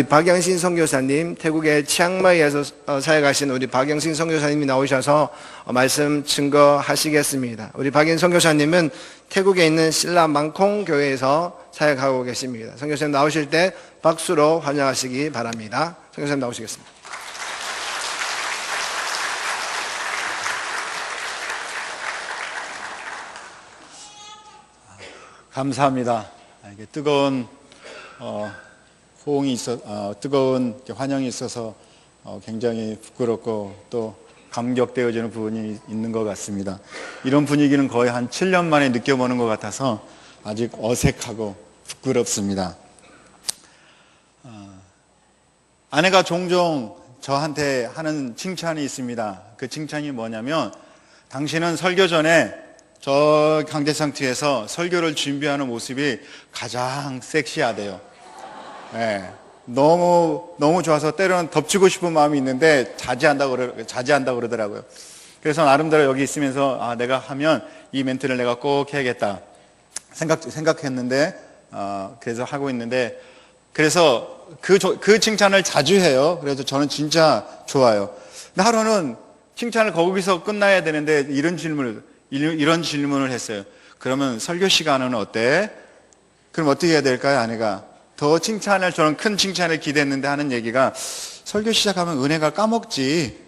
박영신 선교사님, 태국의 치앙마이에서 사역하신 우리 박영신 선교사님이 나오셔서 말씀 증거하시겠습니다. 우리 박영신 선교사님은 태국에 있는 신라 망콩 교회에서 사역하고 계십니다. 선교사님 나오실 때 박수로 환영하시기 바랍니다. 선교사님 나오시겠습니다. 감사합니다. 이게 뜨거운 호응이 뜨거운 환영이 있어서 굉장히 부끄럽고 또 감격되어지는 부분이 있는 것 같습니다. 이런 분위기는 거의 한 7년 만에 느껴보는 것 같아서 아직 어색하고 부끄럽습니다. 아내가 종종 저한테 하는 칭찬이 있습니다. 그 칭찬이 뭐냐면, 당신은 설교 전에 저 강대상투에서 설교를 준비하는 모습이 가장 섹시하대요. 네, 너무 좋아서 때로는 덮치고 싶은 마음이 있는데 자제한다고 그러더라고요. 그래서 나름대로 여기 있으면서 내가 하면 이 멘트를 내가 꼭 해야겠다 생각했는데 그래서 하고 있는데, 그래서 그 칭찬을 자주 해요. 그래서 저는 진짜 좋아요. 근데 하루는 칭찬을 거기서 끝나야 되는데 이런 질문을 했어요. 그러면 설교 시간은 어때? 그럼 어떻게 해야 될까요? 아내가 더 칭찬을, 저는 큰 칭찬을 기대했는데 하는 얘기가, 설교 시작하면 은혜가 까먹지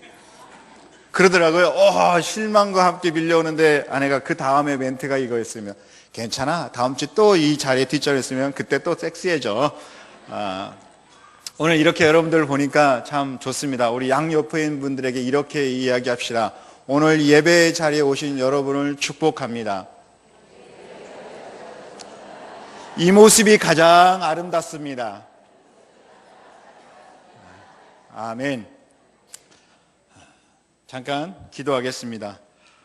그러더라고요. 실망과 함께 밀려오는데 아내가 그 다음에 멘트가 이거였으면, 괜찮아, 다음 주 또 이 자리에 뒷자리에 있으면 그때 또 섹시해져. 오늘 이렇게 여러분들 보니까 참 좋습니다. 우리 양옆에 있는 분들에게 이렇게 이야기합시다. 오늘 예배 자리에 오신 여러분을 축복합니다. 이 모습이 가장 아름답습니다. 아멘. 잠깐 기도하겠습니다.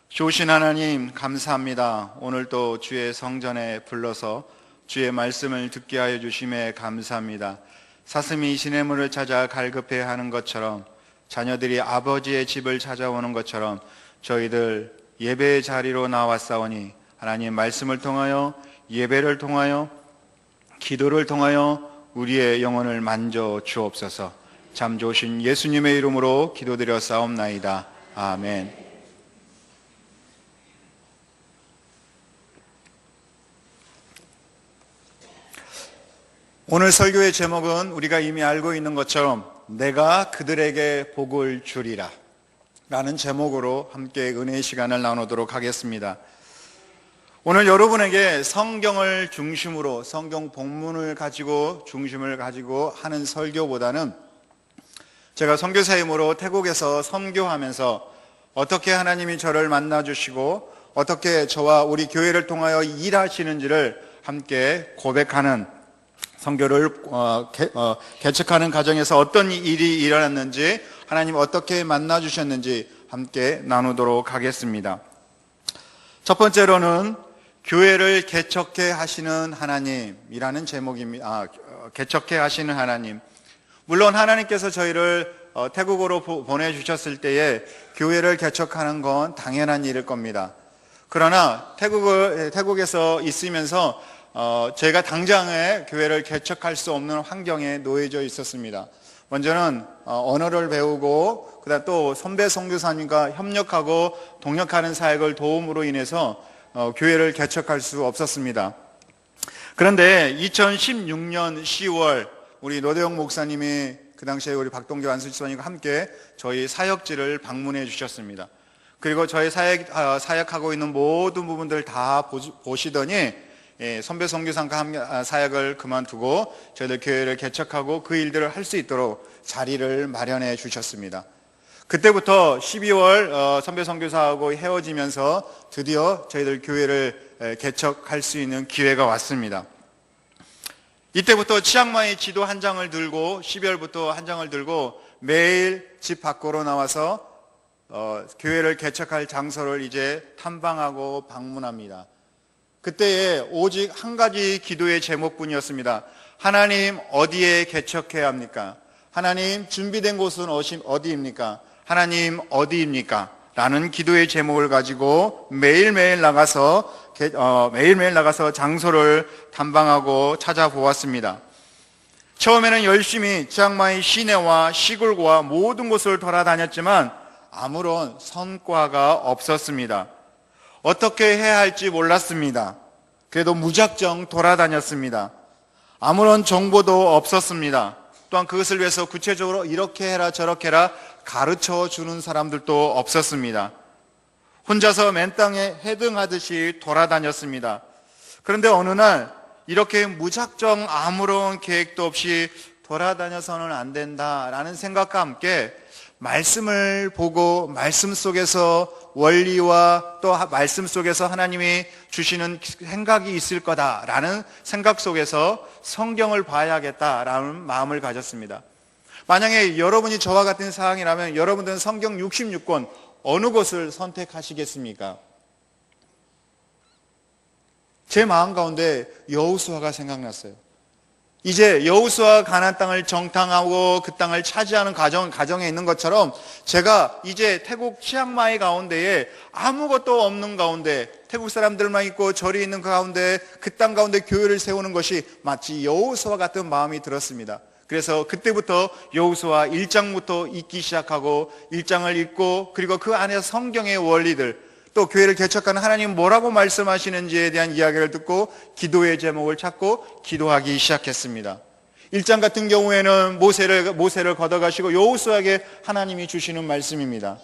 좋으신 하나님, 감사합니다. 오늘 또 주의 성전에 불러서 주의 말씀을 듣게 하여 주심에 감사합니다. 사슴이 시냇물을 찾아 갈급해하는 것처럼, 자녀들이 아버지의 집을 찾아오는 것처럼 저희들 예배의 자리로 나왔사오니, 하나님 말씀을 통하여, 예배를 통하여, 기도를 통하여 우리의 영혼을 만져 주옵소서. 참 좋으신 예수님의 이름으로 기도드려 싸움나이다. 아멘. 오늘 설교의 제목은 우리가 이미 알고 있는 것처럼 내가 그들에게 복을 주리라 라는 제목으로 함께 은혜의 시간을 나누도록 하겠습니다. 오늘 여러분에게 성경을 중심으로, 성경 본문을 중심을 가지고 하는 설교보다는, 제가 선교사임으로 태국에서 선교하면서 어떻게 하나님이 저를 만나주시고 어떻게 저와 우리 교회를 통하여 일하시는지를 함께 고백하는, 선교를 개척하는 과정에서 어떤 일이 일어났는지, 하나님 어떻게 만나주셨는지 함께 나누도록 하겠습니다. 첫 번째로는 교회를 개척해 하시는 하나님이라는 제목입니다. 개척해 하시는 하나님. 물론 하나님께서 저희를 태국으로 보내주셨을 때에 교회를 개척하는 건 당연한 일일 겁니다. 그러나 태국에서 있으면서 저희가 당장에 교회를 개척할 수 없는 환경에 놓여져 있었습니다. 먼저는 언어를 배우고, 그다음 또 선배 선교사님과 협력하고 동역하는 사역을 도움으로 인해서 교회를 개척할 수 없었습니다. 그런데 2016년 10월 우리 노대영 목사님이 그 당시에 우리 박동규 안수지사님과 함께 저희 사역지를 방문해 주셨습니다. 그리고 저희 사역하고 있는 모든 부분들 다 보시더니 선배 선교사님과 사역을 그만두고 저희들 교회를 개척하고 그 일들을 할 수 있도록 자리를 마련해 주셨습니다. 그때부터 12월 선배 선교사하고 헤어지면서 드디어 저희들 교회를 개척할 수 있는 기회가 왔습니다. 이때부터 치앙마이 지도 한 장을 들고, 12월부터 한 장을 들고 매일 집 밖으로 나와서 교회를 개척할 장소를 이제 탐방하고 방문합니다. 그때에 오직 한 가지 기도의 제목뿐이었습니다. 하나님, 어디에 개척해야 합니까? 하나님, 준비된 곳은 어디입니까? 하나님, 어디입니까? 라는 기도의 제목을 가지고 매일매일 나가서 장소를 탐방하고 찾아보았습니다. 처음에는 열심히 치앙마이 시내와 시골과 모든 곳을 돌아다녔지만 아무런 성과가 없었습니다. 어떻게 해야 할지 몰랐습니다. 그래도 무작정 돌아다녔습니다. 아무런 정보도 없었습니다. 또한 그것을 위해서 구체적으로 이렇게 해라 저렇게 해라 가르쳐 주는 사람들도 없었습니다. 혼자서 맨 땅에 헤딩하듯이 돌아다녔습니다. 그런데 어느 날 이렇게 무작정 아무런 계획도 없이 돌아다녀서는 안 된다라는 생각과 함께 말씀을 보고 말씀 속에서 원리와 또 말씀 속에서 하나님이 주시는 생각이 있을 거다라는 생각 속에서 성경을 봐야겠다라는 마음을 가졌습니다. 만약에 여러분이 저와 같은 상황이라면 여러분들은 성경 66권 어느 곳을 선택하시겠습니까? 제 마음 가운데 여호수아가 생각났어요. 이제 여호수아가 가나안 땅을 정탐하고 그 땅을 차지하는 가정에 있는 것처럼 제가 이제 태국 치앙마이 가운데에 아무것도 없는 가운데 태국 사람들만 있고 절이 있는 그 가운데 그 땅 가운데 교회를 세우는 것이 마치 여호수아 같은 마음이 들었습니다. 그래서 그때부터 여호수아 1장부터 읽기 시작하고 1장을 읽고 그리고 그 안에서 성경의 원리들 또 교회를 개척하는 하나님 뭐라고 말씀하시는지에 대한 이야기를 듣고 기도의 제목을 찾고 기도하기 시작했습니다. 1장 같은 경우에는 모세를 걷어가시고 여호수아에게 하나님이 주시는 말씀입니다.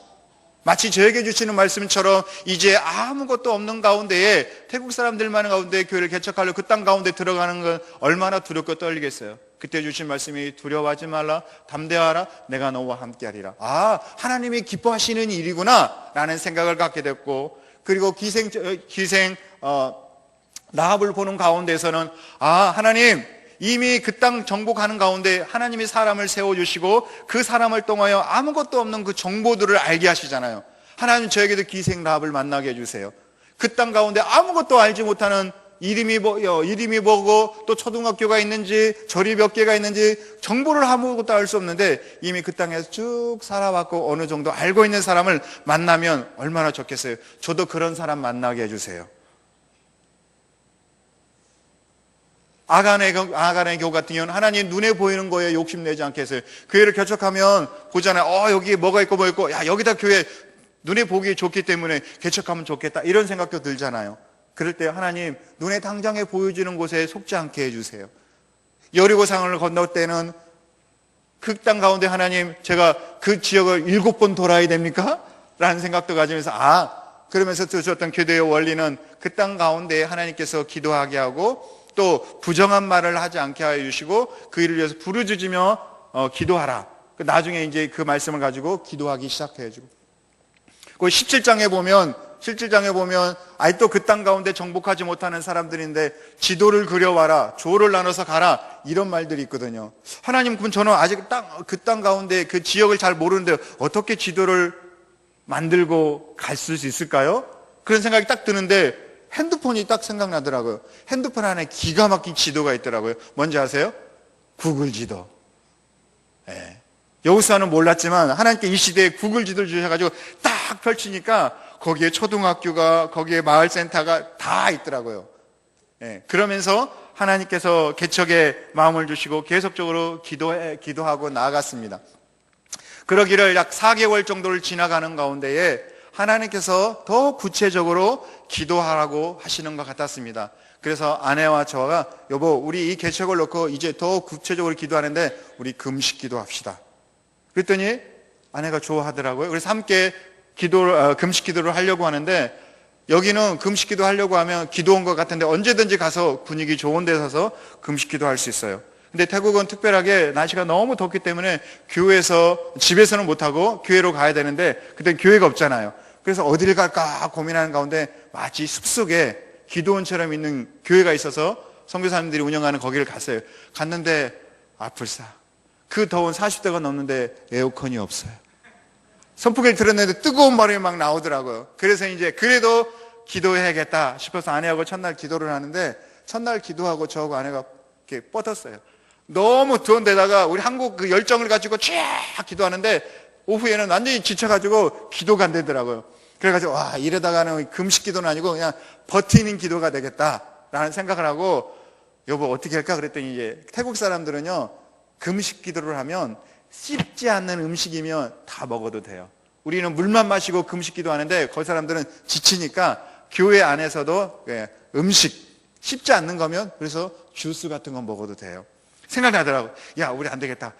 마치 저에게 주시는 말씀처럼 이제 아무것도 없는 가운데에 태국 사람들만 가운데 교회를 개척하려 그 땅 가운데 들어가는 건 얼마나 두렵고 떨리겠어요. 그때 주신 말씀이 두려워하지 말라 담대하라 내가 너와 함께하리라. 아, 하나님이 기뻐하시는 일이구나 라는 생각을 갖게 됐고 그리고 기생 라합을 보는 가운데서는 아, 하나님 이미 그 땅 정복하는 가운데 하나님이 사람을 세워주시고 그 사람을 통하여 아무것도 없는 그 정보들을 알게 하시잖아요. 하나님 저에게도 기생 라합을 만나게 해주세요. 그 땅 가운데 아무것도 알지 못하는 이름이 뭐고 또 초등학교가 있는지 절이 몇 개가 있는지 정보를 아무것도 알 수 없는데 이미 그 땅에서 쭉 살아왔고 어느 정도 알고 있는 사람을 만나면 얼마나 좋겠어요. 저도 그런 사람 만나게 해주세요. 아간의 교우 같은 경우는 하나님 눈에 보이는 거에 욕심내지 않겠어요. 교회를 개척하면 보잖아요. 여기에 뭐가 있고 뭐 있고 야 여기다 교회 눈에 보기 좋기 때문에 개척하면 좋겠다 이런 생각도 들잖아요. 그럴 때 하나님 눈에 당장에 보여지는 곳에 속지 않게 해주세요. 여리고강을 건널 때는 그 땅 가운데 하나님 제가 그 지역을 7번 돌아야 됩니까? 라는 생각도 가지면서 그러면서 주셨던 기도의 원리는 그 땅 가운데 하나님께서 기도하게 하고 또 부정한 말을 하지 않게 하여 주시고 그 일을 위해서 부르짖으며 기도하라. 나중에 이제 그 말씀을 가지고 기도하기 시작해 주고 그 17장에 보면 아직도 그 땅 가운데 정복하지 못하는 사람들인데 지도를 그려와라, 조를 나눠서 가라 이런 말들이 있거든요. 하나님 그럼 저는 아직 그 땅 가운데 그 지역을 잘 모르는데 어떻게 지도를 만들고 갈 수 있을까요? 그런 생각이 딱 드는데 핸드폰이 딱 생각나더라고요. 핸드폰 안에 기가 막힌 지도가 있더라고요. 뭔지 아세요? 구글 지도. 여호수아는 몰랐지만 하나님께 이 시대에 구글 지도를 주셔가지고 딱 펼치니까 거기에 초등학교가 거기에 마을센터가 다 있더라고요. 그러면서 하나님께서 개척에 마음을 주시고 계속적으로 기도하고 나아갔습니다. 그러기를 약 4개월 정도를 지나가는 가운데에 하나님께서 더 구체적으로 기도하라고 하시는 것 같았습니다. 그래서 아내와 저가 여보 우리 이 개척을 놓고 이제 더 구체적으로 기도하는데 우리 금식 기도합시다. 그랬더니 아내가 좋아하더라고요. 그래서 함께 금식 기도를 하려고 하는데 여기는 금식 기도 하려고 하면 기도 온 것 같은데 언제든지 가서 분위기 좋은 데 서서 금식 기도 할 수 있어요. 근데 태국은 특별하게 날씨가 너무 덥기 때문에 집에서는 못하고 교회로 가야 되는데 그때 교회가 없잖아요. 그래서 어디를 갈까 고민하는 가운데 마치 숲속에 기도원처럼 있는 교회가 있어서 선교사님들이 운영하는 거기를 갔어요. 갔는데 불사 그 더운 40도가 넘는데 에어컨이 없어요. 선풍기를 틀었는데 뜨거운 바람이 막 나오더라고요. 그래서 이제 그래도 기도해야겠다 싶어서 아내하고 첫날 기도를 하는데 첫날 기도하고 저하고 아내가 이렇게 뻗었어요. 너무 더운 데다가 우리 한국 그 열정을 가지고 쫙 기도하는데 오후에는 완전히 지쳐가지고 기도가 안 되더라고요. 그래가지고 이러다가는 금식 기도는 아니고 그냥 버티는 기도가 되겠다라는 생각을 하고 여보 어떻게 할까 그랬더니 이제 태국 사람들은요 금식 기도를 하면 씹지 않는 음식이면 다 먹어도 돼요. 우리는 물만 마시고 금식 기도하는데 그 사람들은 지치니까 교회 안에서도 음식 씹지 않는 거면 그래서 주스 같은 건 먹어도 돼요. 생각나더라고. 야, 우리 안 되겠다.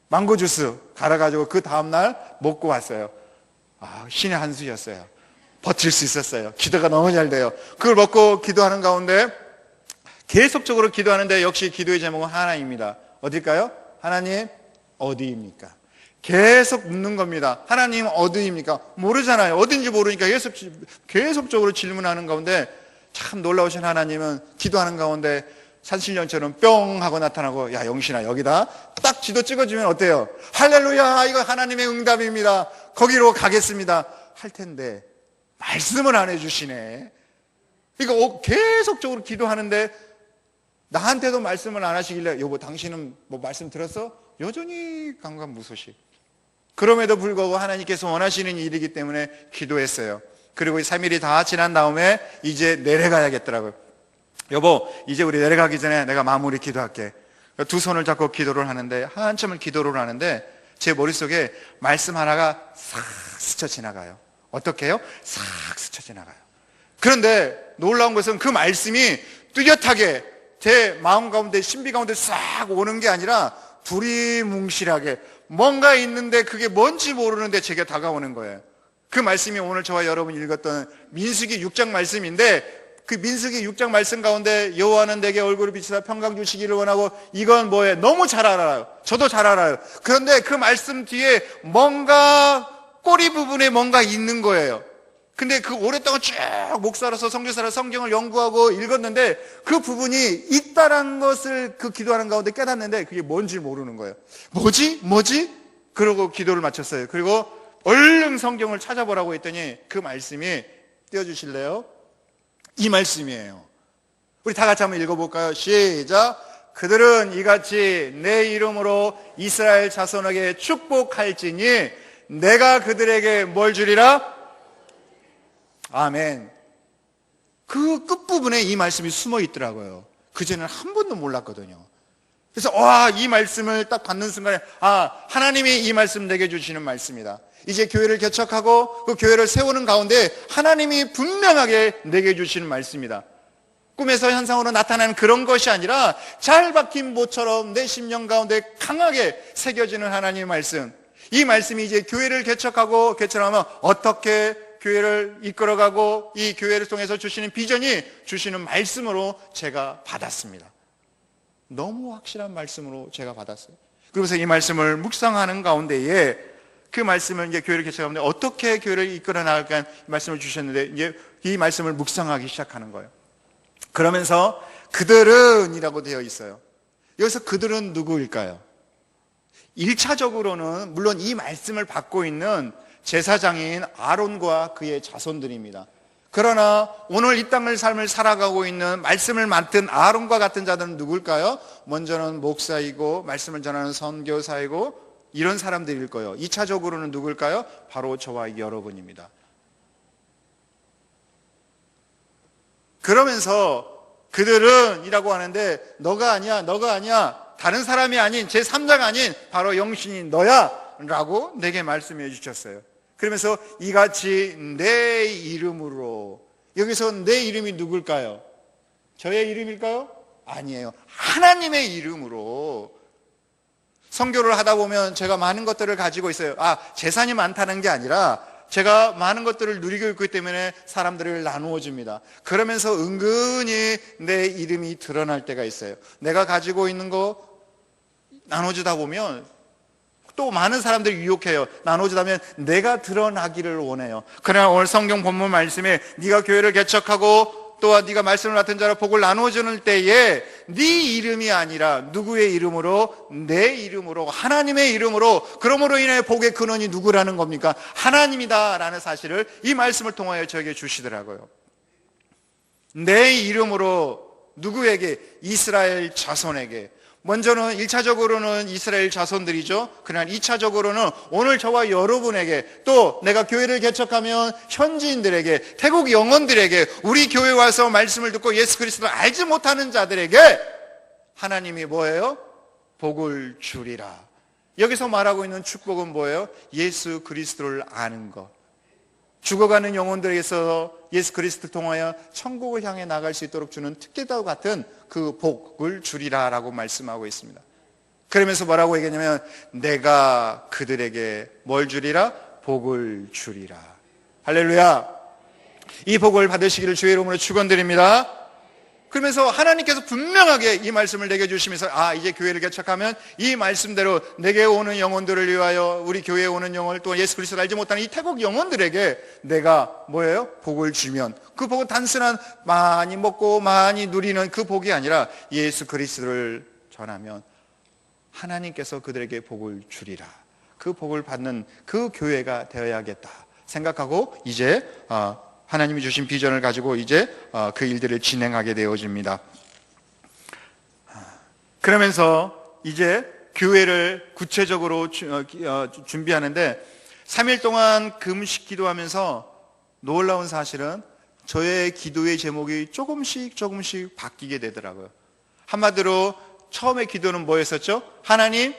망고 주스 갈아가지고 그 다음날 먹고 왔어요. 신의 한 수였어요. 버틸 수 있었어요. 기도가 너무 잘 돼요. 그걸 먹고 기도하는 가운데 계속적으로 기도하는데 역시 기도의 제목은 하나입니다. 어딜까요? 하나님 어디입니까? 계속 묻는 겁니다. 하나님 어디입니까? 모르잖아요. 어딘지 모르니까 계속적으로 질문하는 가운데 참 놀라우신 하나님은 기도하는 가운데 산신령처럼 뿅 하고 나타나고, 야, 영신아, 여기다 딱 지도 찍어주면 어때요? 할렐루야, 이거 하나님의 응답입니다. 거기로 가겠습니다. 할 텐데 말씀을 안 해주시네. 이거 계속적으로 기도하는데 나한테도 말씀을 안 하시길래, 여보 당신은 뭐 말씀 들었어? 여전히 강간무소식. 그럼에도 불구하고 하나님께서 원하시는 일이기 때문에 기도했어요. 그리고 3일이 다 지난 다음에 이제 내려가야겠더라고요. 여보, 이제 우리 내려가기 전에 내가 마무리 기도할게. 두 손을 잡고 기도를 하는데, 한참을 기도를 하는데 제 머릿속에 말씀 하나가 싹 스쳐 지나가요. 어떻게 해요? 싹 스쳐 지나가요. 그런데 놀라운 것은 그 말씀이 뚜렷하게 제 마음 가운데, 신비 가운데 싹 오는 게 아니라 두리뭉실하게 뭔가 있는데 그게 뭔지 모르는데 제게 다가오는 거예요. 그 말씀이 오늘 저와 여러분이 읽었던 민수기 6장 말씀인데, 그 민수기 6장 말씀 가운데 여호와는 내게 얼굴을 비추사 평강 주시기를 원하고, 이건 뭐예요? 너무 잘 알아요. 저도 잘 알아요. 그런데 그 말씀 뒤에 뭔가 꼬리 부분에 뭔가 있는 거예요. 근데 그 오랫동안 쭉 목사로서 선교사로서 성경을 연구하고 읽었는데 그 부분이 있다라는 것을 그 기도하는 가운데 깨닫는데 그게 뭔지 모르는 거예요. 뭐지? 그러고 기도를 마쳤어요. 그리고 얼른 성경을 찾아보라고 했더니 그 말씀이, 띄워주실래요? 이 말씀이에요. 우리 다 같이 한번 읽어볼까요? 시작. 그들은 이같이 내 이름으로 이스라엘 자손에게 축복할지니 내가 그들에게 뭘 주리라? 아멘. 그 끝부분에 이 말씀이 숨어 있더라고요. 그전에는 한 번도 몰랐거든요. 그래서 이 말씀을 딱 받는 순간에 하나님이 이 말씀 내게 주시는 말씀이다. 이제 교회를 개척하고 그 교회를 세우는 가운데 하나님이 분명하게 내게 주시는 말씀이다. 꿈에서 현상으로 나타나는 그런 것이 아니라 잘 박힌 모처럼 내 심령 가운데 강하게 새겨지는 하나님의 말씀. 이 말씀이 이제 교회를 개척하고 개척하면 어떻게 교회를 이끌어가고 이 교회를 통해서 주시는 비전이 주시는 말씀으로 제가 받았습니다. 너무 확실한 말씀으로 제가 받았어요. 그러면서 이 말씀을 묵상하는 가운데에 그 말씀을 이제 교회를 개척하는데 어떻게 교회를 이끌어 나갈까 이 말씀을 주셨는데 이제 이 말씀을 묵상하기 시작하는 거예요. 그러면서 그들은 이라고 되어 있어요. 여기서 그들은 누구일까요? 1차적으로는 물론 이 말씀을 받고 있는 제사장인 아론과 그의 자손들입니다. 그러나 오늘 이 땅을 삶을 살아가고 있는 말씀을 맡은 아론과 같은 자들은 누굴까요? 먼저는 목사이고 말씀을 전하는 선교사이고 이런 사람들일 거예요. 2차적으로는 누굴까요? 바로 저와 여러분입니다. 그러면서 그들은 이라고 하는데 너가 아니야 다른 사람이 아닌 제3자가 아닌 바로 영신이 너야 라고 내게 말씀해 주셨어요. 그러면서 이같이 내 이름으로, 여기서 내 이름이 누굴까요? 저의 이름일까요? 아니에요. 하나님의 이름으로. 선교를 하다 보면 제가 많은 것들을 가지고 있어요. 재산이 많다는 게 아니라 제가 많은 것들을 누리고 있기 때문에 사람들을 나누어 줍니다. 그러면서 은근히 내 이름이 드러날 때가 있어요. 내가 가지고 있는 거 나눠주다 보면 또 많은 사람들이 유혹해요. 나눠주다면 내가 드러나기를 원해요. 그러나 오늘 성경 본문 말씀에 네가 교회를 개척하고 또한 네가 말씀을 맡은 자로 복을 나누어주는 때에 네 이름이 아니라 누구의 이름으로? 내 이름으로, 하나님의 이름으로. 그러므로 인해 복의 근원이 누구라는 겁니까? 하나님이다라는 사실을 이 말씀을 통하여 저에게 주시더라고요. 내 이름으로 누구에게? 이스라엘 자손에게. 먼저는 1차적으로는 이스라엘 자손들이죠. 그러나 2차적으로는 오늘 저와 여러분에게, 또 내가 교회를 개척하면 현지인들에게, 태국 영혼들에게, 우리 교회 와서 말씀을 듣고 예수 그리스도를 알지 못하는 자들에게 하나님이 뭐예요? 복을 주리라. 여기서 말하고 있는 축복은 뭐예요? 예수 그리스도를 아는 것. 죽어가는 영혼들에게 있어서 예수 그리스도를 통하여 천국을 향해 나갈 수 있도록 주는 특혜와 같은 그 복을 주리라 라고 말씀하고 있습니다. 그러면서 뭐라고 얘기하냐면 내가 그들에게 뭘 주리라? 복을 주리라. 할렐루야. 이 복을 받으시기를 주의 이름으로 축원드립니다. 그러면서 하나님께서 분명하게 이 말씀을 내게 주시면서 이제 교회를 개척하면 이 말씀대로 내게 오는 영혼들을 위하여 우리 교회에 오는 영혼을 또 예수 그리스도를 알지 못하는 이 태국 영혼들에게 내가 뭐예요? 복을 주면 그 복은 단순한 많이 먹고 많이 누리는 그 복이 아니라 예수 그리스도를 전하면 하나님께서 그들에게 복을 주리라. 그 복을 받는 그 교회가 되어야겠다 생각하고 이제 하나님이 주신 비전을 가지고 이제 그 일들을 진행하게 되어집니다. 그러면서 이제 교회를 구체적으로 준비하는데 3일 동안 금식 기도하면서 놀라운 사실은 저의 기도의 제목이 조금씩 바뀌게 되더라고요. 한마디로 처음에 기도는 뭐였었죠? 하나님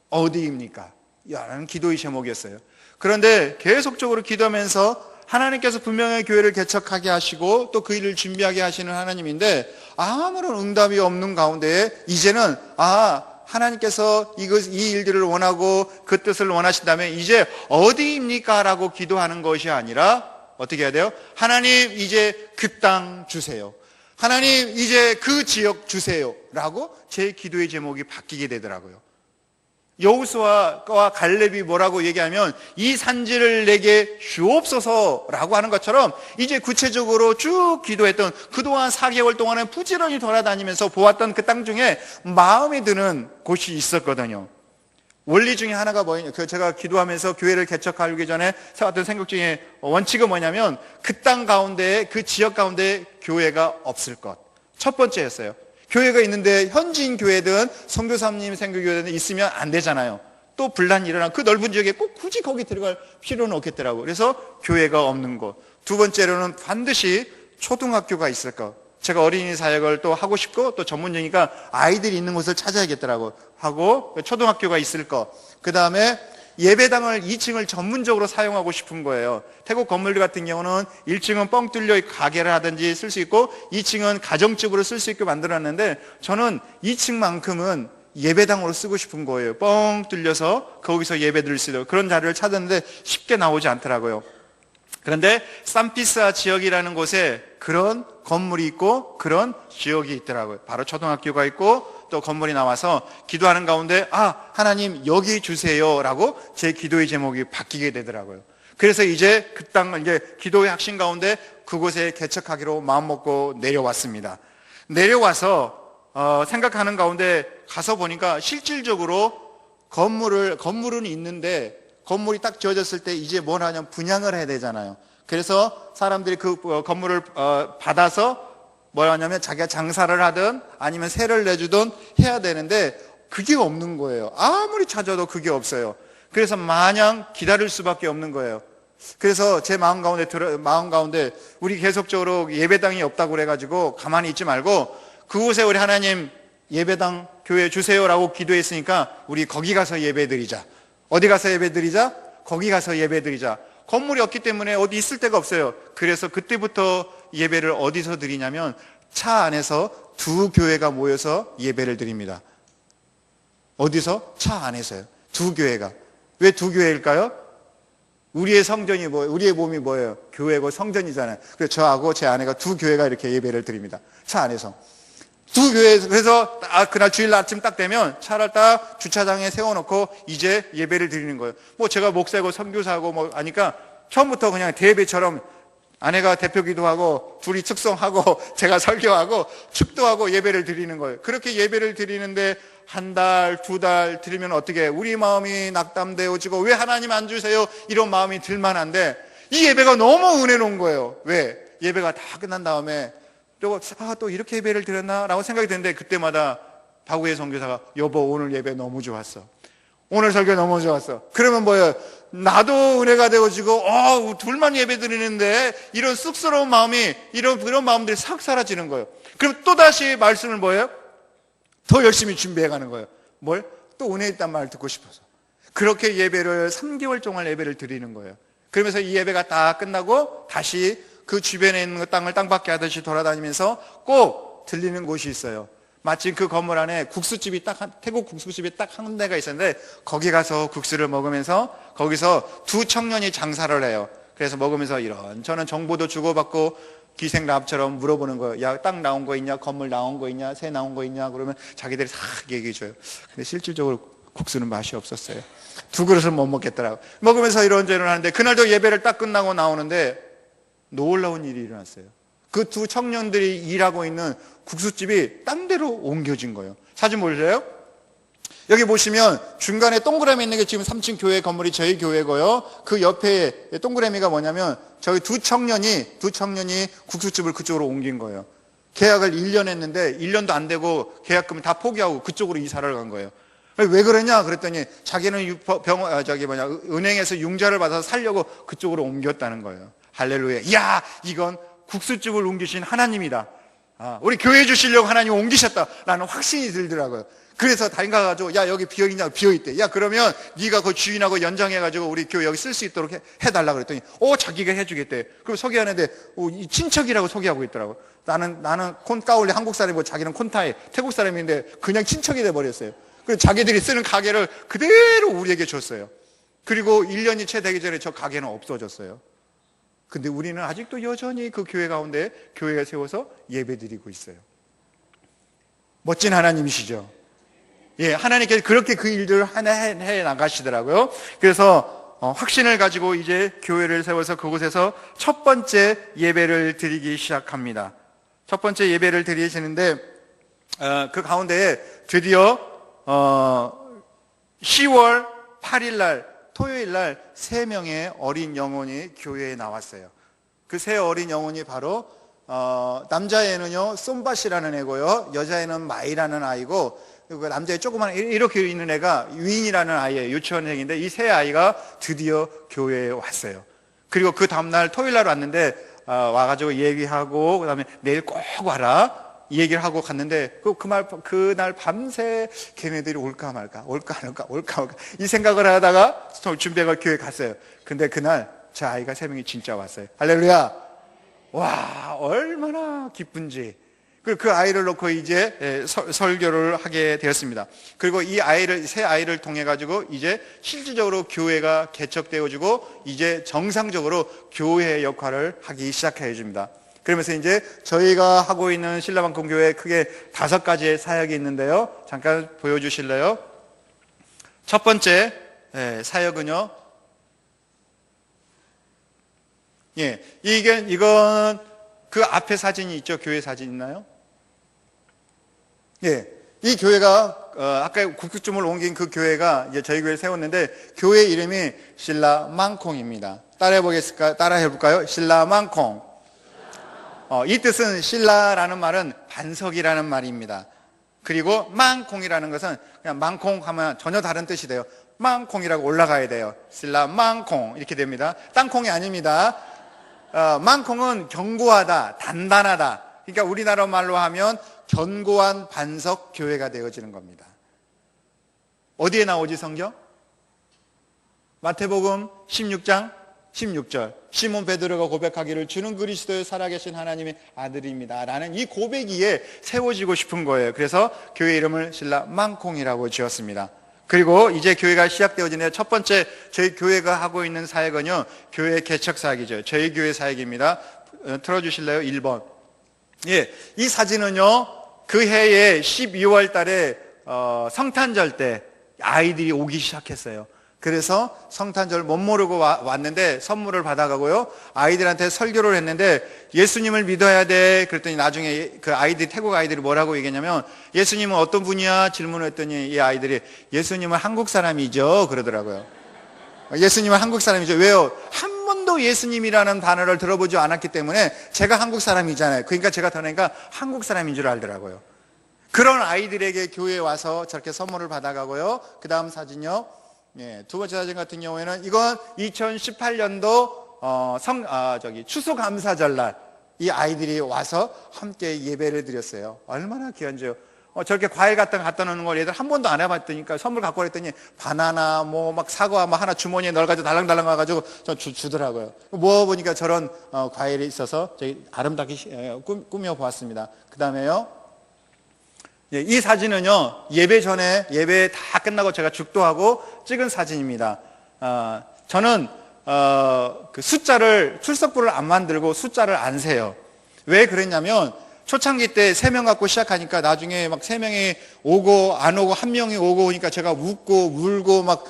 어디입니까? 라는 기도의 제목이었어요. 그런데 계속적으로 기도하면서 하나님께서 분명히 교회를 개척하게 하시고 또 그 일을 준비하게 하시는 하나님인데 아무런 응답이 없는 가운데에 이제는 하나님께서 이 일들을 원하고 그 뜻을 원하신다면 이제 어디입니까? 라고 기도하는 것이 아니라 어떻게 해야 돼요? 하나님 이제 그 땅 주세요. 하나님 이제 그 지역 주세요. 라고 제 기도의 제목이 바뀌게 되더라고요. 여호수아와 갈렙이 뭐라고 얘기하면 이 산지를 내게 주옵소서라고 하는 것처럼 이제 구체적으로 쭉 기도했던 그동안 4개월 동안은 부지런히 돌아다니면서 보았던 그 땅 중에 마음에 드는 곳이 있었거든요. 원리 중에 하나가 제가 기도하면서 교회를 개척하기 전에 세웠던 생각 중에 원칙은 뭐냐면 그 땅 가운데 그 지역 가운데 교회가 없을 것. 첫 번째였어요. 교회가 있는데 현지인 교회든 선교사님 선교교회든 있으면 안 되잖아요. 또 분란이 일어나 그 넓은 지역에 꼭 굳이 거기 들어갈 필요는 없겠더라고요. 그래서 교회가 없는 곳. 두 번째로는 반드시 초등학교가 있을 것. 제가 어린이 사역을 또 하고 싶고 또 전문적이니까 아이들이 있는 곳을 찾아야겠더라고 하고 초등학교가 있을 것. 그 다음에 예배당을 2층을 전문적으로 사용하고 싶은 거예요. 태국 건물들 같은 경우는 1층은 뻥 뚫려 가게를 하든지 쓸 수 있고 2층은 가정집으로 쓸 수 있게 만들었는데 저는 2층만큼은 예배당으로 쓰고 싶은 거예요. 뻥 뚫려서 거기서 예배 드릴 수 있도록 그런 자리를 찾았는데 쉽게 나오지 않더라고요. 그런데 산피사 지역이라는 곳에 그런 건물이 있고 그런 지역이 있더라고요. 바로 초등학교가 있고 또 건물이 나와서 기도하는 가운데 하나님 여기 주세요 라고 제 기도의 제목이 바뀌게 되더라고요. 그래서 이제 그 땅 이제 기도의 핵심 가운데 그곳에 개척하기로 마음먹고 내려왔습니다. 내려와서 생각하는 가운데 가서 보니까 실질적으로 건물은 있는데 건물이 딱 지어졌을 때 이제 뭘 하냐면 분양을 해야 되잖아요. 그래서 사람들이 그 건물을 받아서 뭘 하냐면 자기가 장사를 하든 아니면 세를 내주든 해야 되는데 그게 없는 거예요. 아무리 찾아도 그게 없어요. 그래서 마냥 기다릴 수밖에 없는 거예요. 그래서 제 마음 가운데 우리 계속적으로 예배당이 없다고 그래가지고 가만히 있지 말고 그곳에 우리 하나님 예배당 교회 주세요라고 기도했으니까 우리 거기 가서 예배드리자. 어디 가서 예배드리자? 거기 가서 예배드리자. 건물이 없기 때문에 어디 있을 데가 없어요. 그래서 그때부터 예배를 어디서 드리냐면 차 안에서 두 교회가 모여서 예배를 드립니다. 어디서? 차 안에서요. 두 교회가. 왜 두 교회일까요? 우리의 성전이 뭐예요? 우리의 몸이 뭐예요? 교회고 성전이잖아요. 그래서 저하고 제 아내가 두 교회가 이렇게 예배를 드립니다. 차 안에서. 두 교회에서 그래서 그날 주일 아침 딱 되면 차를 딱 주차장에 세워놓고 이제 예배를 드리는 거예요. 제가 목사고 선교사고 하니까 처음부터 그냥 대예배처럼 아내가 대표 기도하고 둘이 축성하고 제가 설교하고 축도하고 예배를 드리는 거예요. 그렇게 예배를 드리는데 한 달, 두 달 드리면 어떻게 해요? 우리 마음이 낙담되어지고 왜 하나님 안 주세요? 이런 마음이 들만한데 이 예배가 너무 은혜로운 거예요. 왜? 예배가 다 끝난 다음에 또 이렇게 예배를 드렸나? 라고 생각이 드는데 그때마다 박우혜 선교사가 여보 오늘 예배 너무 좋았어. 오늘 설교 너무 좋았어. 그러면 뭐예요? 나도 은혜가 되어지고 둘만 예배 드리는데 이런 쑥스러운 마음이 그런 마음들이 싹 사라지는 거예요. 그럼 또다시 말씀을 뭐예요? 더 열심히 준비해 가는 거예요. 뭘? 또 은혜 있단 말을 듣고 싶어서. 그렇게 예배를 3개월 동안 예배를 드리는 거예요. 그러면서 이 예배가 다 끝나고 다시 그 주변에 있는 땅을 땅밖에 하듯이 돌아다니면서 꼭 들리는 곳이 있어요. 마침 그 건물 안에 국수집이 태국 국수집이 딱 한 대가 있었는데 거기 가서 국수를 먹으면서 거기서 두 청년이 장사를 해요. 그래서 먹으면서 저는 정보도 주고받고 기생랍처럼 물어보는 거예요. 야, 땅 나온 거 있냐? 건물 나온 거 있냐? 새 나온 거 있냐? 그러면 자기들이 다 얘기해줘요. 근데 실질적으로 국수는 맛이 없었어요. 두 그릇을 못 먹겠더라고. 먹으면서 이런저런 하는데 그날도 예배를 딱 끝나고 나오는데 놀라운 일이 일어났어요. 그 두 청년들이 일하고 있는 국수집이 딴 데로 옮겨진 거예요. 사진 보실래요? 여기 보시면 중간에 동그라미 있는 게 지금 3층 교회 건물이 저희 교회고요. 그 옆에 동그라미가 뭐냐면 저희 두 청년이 국수집을 그쪽으로 옮긴 거예요. 계약을 1년 했는데 1년도 안 되고 계약금을 다 포기하고 그쪽으로 이사를 간 거예요. 왜 그러냐 그랬더니 자기는 은행에서 융자를 받아서 살려고 그쪽으로 옮겼다는 거예요. 할렐루야. 이야, 이건 국수집을 옮기신 하나님이다. 우리 교회 주시려고 하나님 옮기셨다라는 확신이 들더라고요. 그래서 다인가 가지고 야, 여기 비어있냐? 비어있대. 야, 그러면 네가 그 주인하고 연장해가지고 우리 교회 여기 쓸 수 있도록 해달라 그랬더니 자기가 해주겠대. 그럼 소개하는데 이 친척이라고 소개하고 있더라고. 나는 콘까올리 한국 사람이고 자기는 콘타이 태국 사람인데 그냥 친척이 돼버렸어요. 그래서 자기들이 쓰는 가게를 그대로 우리에게 줬어요. 그리고 1년이 채 되기 전에 저 가게는 없어졌어요. 근데 우리는 아직도 여전히 그 교회 가운데 교회가 세워서 예배드리고 있어요. 멋진 하나님이시죠. 예, 하나님께서 그렇게 그 일들을 하나 해 나가시더라고요. 그래서 확신을 가지고 이제 교회를 세워서 그곳에서 첫 번째 예배를 드리기 시작합니다. 첫 번째 예배를 드리시는데 그 가운데에 드디어 10월 8일 날 토요일 날 3명의 어린 영혼이 교회에 나왔어요. 그 세 어린 영혼이 바로 남자애는요 쏨밭이라는 애고요, 여자애는 마이라는 아이고, 그리고 남자애 조그만 이렇게 있는 애가 위인이라는 아이예요. 유치원생인데 이 세 아이가 드디어 교회에 왔어요. 그리고 그 다음날 토요일 날 왔는데 와가지고 얘기하고 그다음에 내일 꼭 와라 얘기를 하고 갔는데 그날 밤새 걔네들이 올까 말까 이 생각을 하다가 준비해가 교회 갔어요. 근데 그날 제 아이가 3명이 진짜 왔어요. 할렐루야. 와, 얼마나 기쁜지. 그리고 그 아이를 놓고 이제 설교를 하게 되었습니다. 그리고 세 아이를 통해 가지고 이제 실질적으로 교회가 개척되어지고 이제 정상적으로 교회의 역할을 하기 시작해 줍니다. 그러면서 이제 저희가 하고 있는 신라만큼 교회에 크게 5가지의 사역이 있는데요. 잠깐 보여주실래요? 첫 번째 사역은요. 이건 그 앞에 사진이 있죠? 교회 사진 있나요? 이 교회가 아까 국수점을 옮긴 그 교회가 이제 저희 교회를 세웠는데 교회 이름이 신라망콩입니다. 따라해볼까요? 신라망콩. 이 뜻은 신라라는 말은 반석이라는 말입니다. 그리고 망콩이라는 것은 그냥 망콩 하면 전혀 다른 뜻이 돼요. 망콩이라고 올라가야 돼요. 신라망콩 이렇게 됩니다. 땅콩이 아닙니다. 망콩은 견고하다, 단단하다. 그러니까 우리나라 말로 하면 견고한 반석 교회가 되어지는 겁니다. 어디에 나오지 성경? 마태복음 16장 16절. 시몬 베드로가 고백하기를 주는 그리스도의 살아계신 하나님의 아들입니다 라는 이 고백 위에 세워지고 싶은 거예요. 그래서 교회 이름을 신라망콩이라고 지었습니다. 그리고 이제 교회가 시작되어지는 첫 번째 저희 교회가 하고 있는 사역은요, 교회 개척 사역이죠. 저희 교회 사역입니다. 틀어주실래요? 1번. 이 사진은요, 그 해에 12월 달에 성탄절 때 아이들이 오기 시작했어요. 그래서 성탄절 못 모르고 왔는데 선물을 받아가고요, 아이들한테 설교를 했는데 예수님을 믿어야 돼. 그랬더니 나중에 그 태국 아이들이 뭐라고 얘기했냐면, 예수님은 어떤 분이야? 질문을 했더니 이 아이들이 예수님은 한국 사람이죠 그러더라고요. 예수님은 한국 사람이죠. 왜요? 한 번도 예수님이라는 단어를 들어보지 않았기 때문에 제가 한국 사람이잖아요. 그러니까 제가 더니까 한국 사람인 줄 알더라고요. 그런 아이들에게 교회에 와서 저렇게 선물을 받아가고요. 그 다음 사진요, 두 번째 사진 같은 경우에는 이건 2018년도 추수감사절 날 이 아이들이 와서 함께 예배를 드렸어요. 얼마나 귀한지요. 저렇게 과일 같은 거 갖다 놓는 걸 얘들 한 번도 안 해봤더니까 선물 갖고 그랬더니 바나나 뭐 막 사과 막 하나 주머니에 넣어가지고 달랑달랑 와가지고 주더라고요. 모아보니까 저런 과일이 있어서 저희 아름답게 꾸며 보았습니다. 그 다음에요, 이 사진은요, 예배 전에 예배 다 끝나고 제가 죽도하고 찍은 사진입니다. 저는 그 출석부를 안 만들고 숫자를 안 세요. 왜 그랬냐면 초창기 때 3명 갖고 시작하니까 나중에 막 3명이 오고 안 오고 1명이 오고 오니까 제가 웃고 울고 막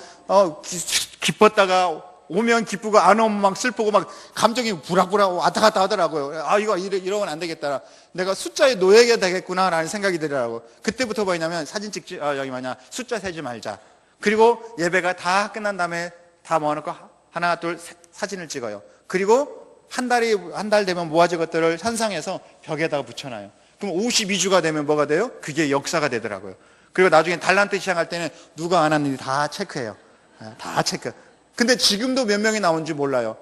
기뻤다가 오면 기쁘고 안 오면 막 슬프고 막 감정이 부락부락 왔다 갔다 하더라고요. 이거 이러면 안 되겠다. 내가 숫자에 놓여야 되겠구나라는 생각이 들더라고요. 그때부터 뭐냐면 사진 찍지, 여기 숫자 세지 말자. 그리고 예배가 다 끝난 다음에 다 모아놓고 하나 둘 사진을 찍어요. 그리고 한 달 되면 모아진 것들을 현상해서 벽에다가 붙여놔요. 그럼 52주가 되면 뭐가 돼요? 그게 역사가 되더라고요. 그리고 나중에 달란트 시작할 때는 누가 안 왔는지 다 체크해요. 다 체크. 근데 지금도 몇 명이 나온지 몰라요.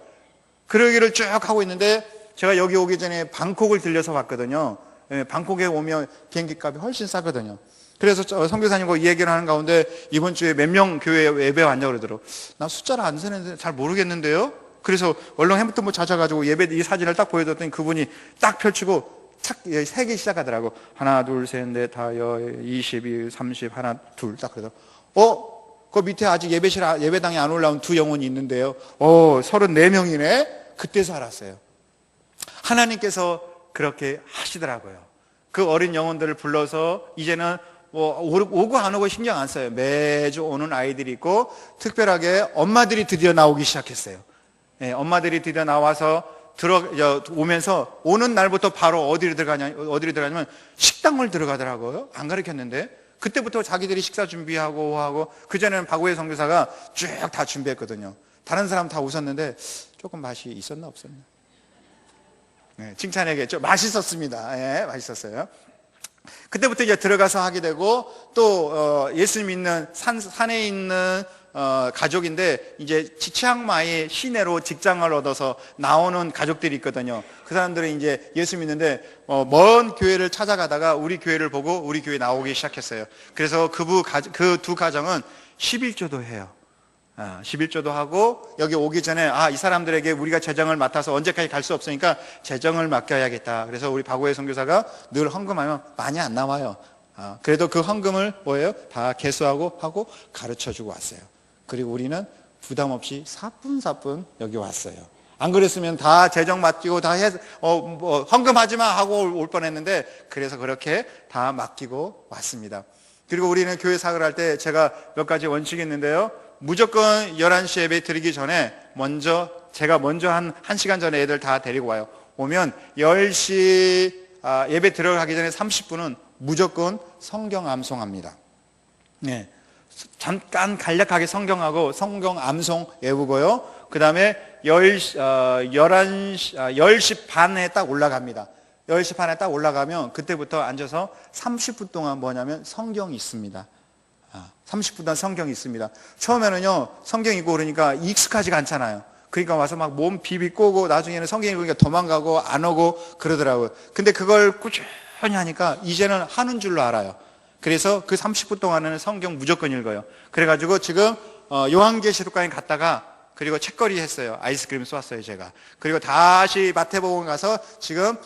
그러기를 쭉 하고 있는데 제가 여기 오기 전에 방콕을 들려서 왔거든요. 방콕에 오면 비행기 값이 훨씬 싸거든요. 그래서 선교사님과 이 얘기를 하는 가운데 이번 주에 몇 명 교회에 예배 왔냐고 그러더라고요. 나 숫자를 안 세는데 잘 모르겠는데요. 그래서 얼른 해부터 뭐 찾아가지고 예배 이 사진을 딱 보여줬더니 그분이 딱 펼치고 착 세기 시작하더라고. 하나, 둘, 셋, 넷, 다, 22, 30, 하나, 둘 딱 그러더라고. 그 밑에 아직 예배당에 안 올라온 2 영혼이 있는데요. 34명이네. 그때서 알았어요. 하나님께서 그렇게 하시더라고요. 그 어린 영혼들을 불러서 이제는 뭐 오고 안 오고 신경 안 써요. 매주 오는 아이들이 있고 특별하게 엄마들이 드디어 나오기 시작했어요. 엄마들이 드디어 나와서 오면서 오는 날부터 바로 어디로 들어가냐면 식당을 들어가더라고요. 안 가르쳤는데 그때부터 자기들이 식사 준비하고 하고 그전에는 박우혜 선교사가 쭉 다 준비했거든요. 다른 사람 다 웃었는데 조금 맛이 있었나 없었나? 칭찬해야겠죠. 맛있었습니다. 맛있었어요. 그때부터 이제 들어가서 하게 되고 또 예수 믿는 산에 있는 가족인데 이제 치앙마이 시내로 직장을 얻어서 나오는 가족들이 있거든요. 그 사람들은 이제 예수 믿는데 먼 교회를 찾아가다가 우리 교회를 보고 우리 교회 나오기 시작했어요. 그래서 그 두 가정은 11조도 해요. 11조도 하고 여기 오기 전에 이 사람들에게 우리가 재정을 맡아서 언제까지 갈 수 없으니까 재정을 맡겨야겠다. 그래서 우리 박우혜 선교사가 늘 헌금하면 많이 안 나와요. 그래도 그 헌금을 뭐예요? 다 개수하고 하고 가르쳐주고 왔어요. 그리고 우리는 부담 없이 사뿐사뿐 여기 왔어요. 안 그랬으면 다 재정 맡기고 다 해서 헌금하지 마 하고 올 뻔했는데 그래서 그렇게 다 맡기고 왔습니다. 그리고 우리는 교회 사역을 할 때 제가 몇 가지 원칙이 있는데요. 무조건 11시 예배 드리기 전에 제가 먼저 한 1시간 전에 애들 다 데리고 와요. 오면 10시 예배 들어가기 전에 30분은 무조건 성경 암송합니다. 잠깐 간략하게 성경하고 성경 암송 외우고요. 그 다음에 10시 반에 딱 올라갑니다. 10시 반에 딱 올라가면 그때부터 앉아서 30분 동안 뭐냐면 성경이 있습니다. 30분 동안 성경이 있습니다. 처음에는요, 성경 읽고 그러니까 익숙하지가 않잖아요. 그러니까 와서 막 몸 비비 꼬고 나중에는 성경 읽으니까 도망가고 안 오고 그러더라고요. 근데 그걸 꾸준히 하니까 이제는 하는 줄로 알아요. 그래서 그 30분 동안에는 성경 무조건 읽어요. 그래가지고 지금 요한계시록까지 갔다가 그리고 책거리 했어요. 아이스크림 쏘았어요, 제가. 그리고 다시 마태복음 가서 지금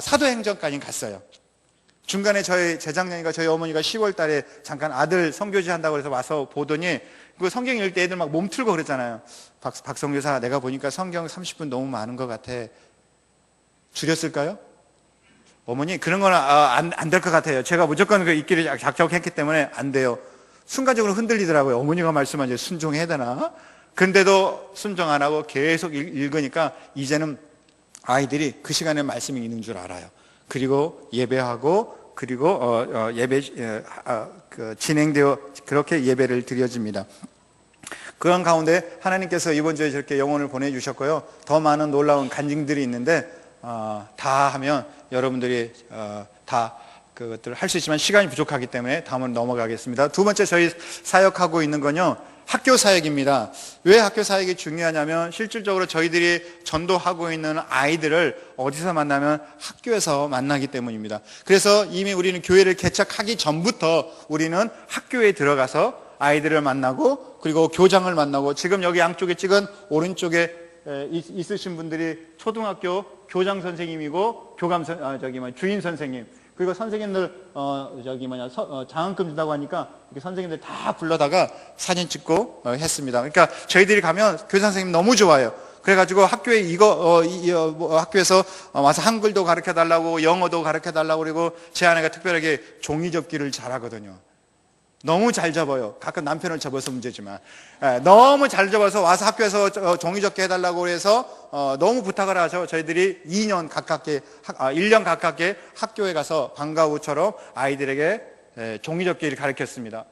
사도행전까지 갔어요. 중간에 재작년인가 저희 어머니가 10월 달에 잠깐 아들 선교지 한다고 해서 와서 보더니 그 성경 읽을 때 애들 막 몸 틀고 그랬잖아요. 박성교사, 내가 보니까 성경 30분 너무 많은 것 같아. 줄였을까요? 어머니, 그런 거는 안 될 것 같아요. 제가 무조건 그 읽기를 작정했기 때문에 안 돼요. 순간적으로 흔들리더라고요. 어머니가 말씀한 이제 순종해야 되나? 그런데도 순종 안 하고 계속 읽으니까 이제는 아이들이 그 시간에 말씀이 있는 줄 알아요. 그리고 예배하고 그리고 진행되어 그렇게 예배를 드려집니다. 그런 가운데 하나님께서 이번 주에 저렇게 영혼을 보내주셨고요. 더 많은 놀라운 간증들이 있는데 다 하면 여러분들이 다 그것들을 할 수 있지만 시간이 부족하기 때문에 다음으로 넘어가겠습니다. 두 번째 저희 사역하고 있는 건요, 학교 사역입니다. 왜 학교 사역이 중요하냐면 실질적으로 저희들이 전도하고 있는 아이들을 어디서 만나면 학교에서 만나기 때문입니다. 그래서 이미 우리는 교회를 개척하기 전부터 우리는 학교에 들어가서 아이들을 만나고 그리고 교장을 만나고, 지금 여기 양쪽에 찍은 오른쪽에 있으신 분들이 초등학교 교장 선생님이고 주임 선생님, 그리고 선생님들 장학금 준다고 하니까 이렇게 선생님들 다 불러다가 사진 찍고 했습니다. 그러니까 저희들이 가면 교사 선생님 너무 좋아요. 그래가지고 학교에 학교에서 와서 한글도 가르쳐 달라고, 영어도 가르쳐 달라고, 그리고 제 아내가 특별하게 종이 접기를 잘하거든요. 너무 잘 접어요. 가끔 남편을 접어서 문제지만 너무 잘 접어서 와서 학교에서 종이 접기 해달라고 해서 너무 부탁을 하죠. 저희들이 1년 가깝게 학교에 가서 방과 후처럼 아이들에게 종이 접기를 가르쳤습니다.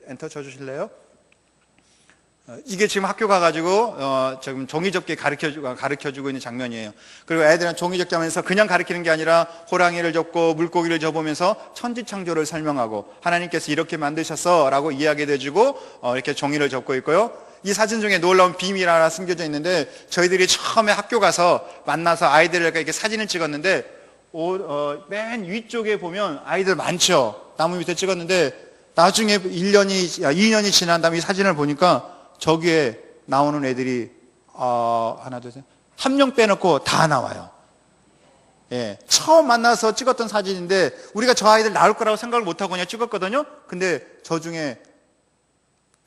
엔터 쳐주실래요? 이게 지금 학교 가가지고 지금 종이접기 가르쳐주고 있는 장면이에요. 그리고 애들은 종이접기 하면서 그냥 가르치는 게 아니라 호랑이를 접고 물고기를 접으면서 천지창조를 설명하고, 하나님께서 이렇게 만드셨어 라고 이야기해 주고 이렇게 종이를 접고 있고요. 이 사진 중에 놀라운 비밀 하나 숨겨져 있는데, 저희들이 처음에 학교 가서 만나서 아이들과 이렇게 사진을 찍었는데 맨 위쪽에 보면 아이들 많죠. 나무 밑에 찍었는데 나중에 2년이 지난 다음에 이 사진을 보니까 저기에 나오는 애들이 하나 둘 셋 한 명 빼놓고 다 나와요. 예, 처음 만나서 찍었던 사진인데 우리가 저 아이들 나올 거라고 생각을 못하고 그냥 찍었거든요. 근데 저 중에